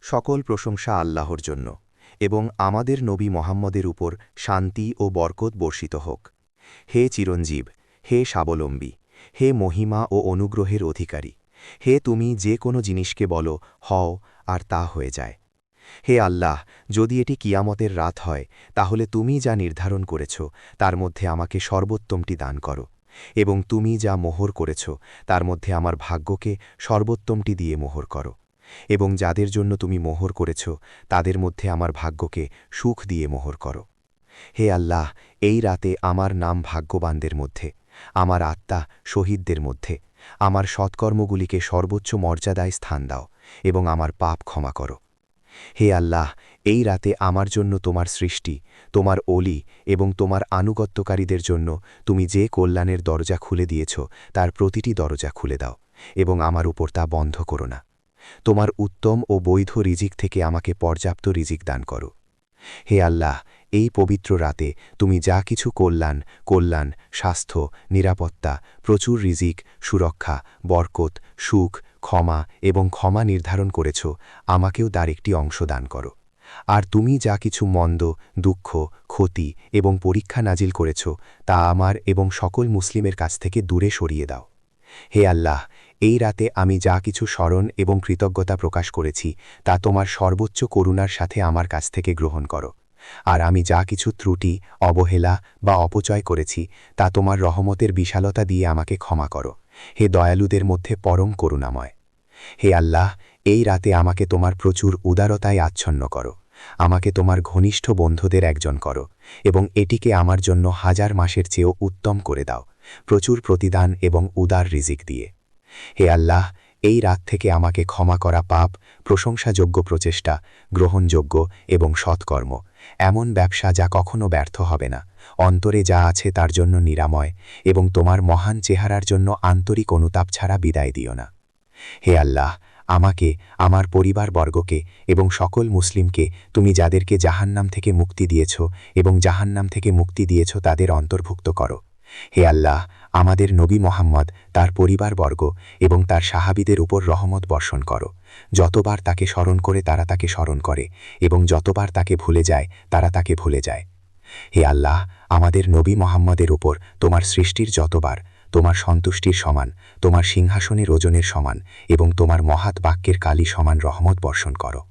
সকল প্রশংসা আল্লাহর জন্য এবং আমাদের নবী মোহাম্মদের উপর শান্তি ও বরকত বর্ষিত হোক। হে চিরঞ্জীব, হে স্বাবলম্বী, হে মহিমা ও অনুগ্রহের অধিকারী, হে তুমি যে কোনো জিনিসকে বলো হও আর তা হয়ে যায়। হে আল্লাহ, যদি এটি কিয়ামতের রাত হয় তাহলে তুমি যা নির্ধারণ করেছ তার মধ্যে আমাকে সর্বোত্তমটি দান করো, এবং তুমি যা মোহর করেছ তার মধ্যে আমার ভাগ্যকে সর্বোত্তমটি দিয়ে মোহর করো, এবং যাদের জন্য তুমি মোহর করেছ তাদের মধ্যে আমার ভাগ্যকে সুখ দিয়ে মোহর করো। হে আল্লাহ, এই রাতে আমার নাম ভাগ্যবানদের মধ্যে, আমার আত্মা শহীদদের মধ্যে, আমার সৎকর্মগুলিকে সর্বোচ্চ মর্যাদায় স্থান দাও এবং আমার পাপ ক্ষমা করো। হে আল্লাহ, এই রাতে আমার জন্য তোমার সৃষ্টি, তোমার অলি এবং তোমার আনুগত্যকারীদের জন্য তুমি যে কল্যাণের দরজা খুলে দিয়েছ তার প্রতিটি দরজা খুলে দাও এবং আমার উপর তা বন্ধ করো না। তোমার উত্তম ও বৈধ রিজিক থেকে আমাকে পর্যাপ্ত রিজিক দান করো। হে আল্লাহ, এই পবিত্র রাতে তুমি যা কিছু কল্যাণ, স্বাস্থ্য, নিরাপত্তা, প্রচুর রিজিক, সুরক্ষা, বরকত, সুখ, ক্ষমা এবং ক্ষমা নির্ধারণ করেছ, আমাকেও তার একটি অংশ দান করো। আর তুমি যা কিছু মন্দ, দুঃখ, ক্ষতি এবং পরীক্ষা নাজিল করেছ তা আমার এবং সকল মুসলিমের কাছ থেকে দূরে সরিয়ে দাও। হে আল্লাহ, এই রাতে আমি যা কিছু স্মরণ এবং কৃতজ্ঞতা প্রকাশ করেছি তা তোমার সর্বোচ্চ করুণার সাথে আমার কাছ থেকে গ্রহণ করো, আর আমি যা কিছু ত্রুটি, অবহেলা বা অপচয় করেছি তা তোমার রহমতের বিশালতা দিয়ে আমাকে ক্ষমা করো। হে দয়ালুদের মধ্যে পরম করুণাময়। হে আল্লাহ, এই রাতে আমাকে তোমার প্রচুর উদারতায় আচ্ছন্ন করো, আমাকে তোমার ঘনিষ্ঠ বন্ধুদের একজন করো এবং এটিকে আমার জন্য 1000 মাসের চেয়েও উত্তম করে দাও, প্রচুর প্রতিদান এবং উদার রিজিক দিয়ে। হে আল্লাহ, এই রাত থেকে আমাকে ক্ষমা করা পাপ, প্রশংসাযোগ্য প্রচেষ্টা, গ্রহণযোগ্য এবং সৎকর্ম, এমন ব্যবসা যা কখনো ব্যর্থ হবে না, অন্তরে যা আছে তার জন্য নিরাময় এবং তোমার মহান চেহারার জন্য আন্তরিক অনুতাপ ছাড়া বিদায় দিও না। হে আল্লাহ, আমাকে, আমার পরিবারবর্গকে এবং সকল মুসলিমকে তুমি যাদেরকে জাহান্নাম থেকে মুক্তি দিয়েছ এবং জাহান্নাম থেকে মুক্তি দিয়েছ তাদের অন্তর্ভুক্ত করো। হে আল্লাহ, আমাদের নবী মোহাম্মদ, তার পরিবারবর্গ এবং তার সাহাবীদের উপর রহমত বর্ষণ করো। যতবার তাকে স্মরণ করে তারা তাকে স্মরণ করে এবং যতবার তাকে ভুলে যায় তারা তাকে ভুলে যায়। হে আল্লাহ, আমাদের নবী মোহাম্মদের উপর তোমার সৃষ্টির যতবার, তোমার সন্তুষ্টির সমান, তোমার সিংহাসনের ওজনের সমান এবং তোমার মহাৎ বাক্যের কালি সমান রহমত বর্ষণ করো।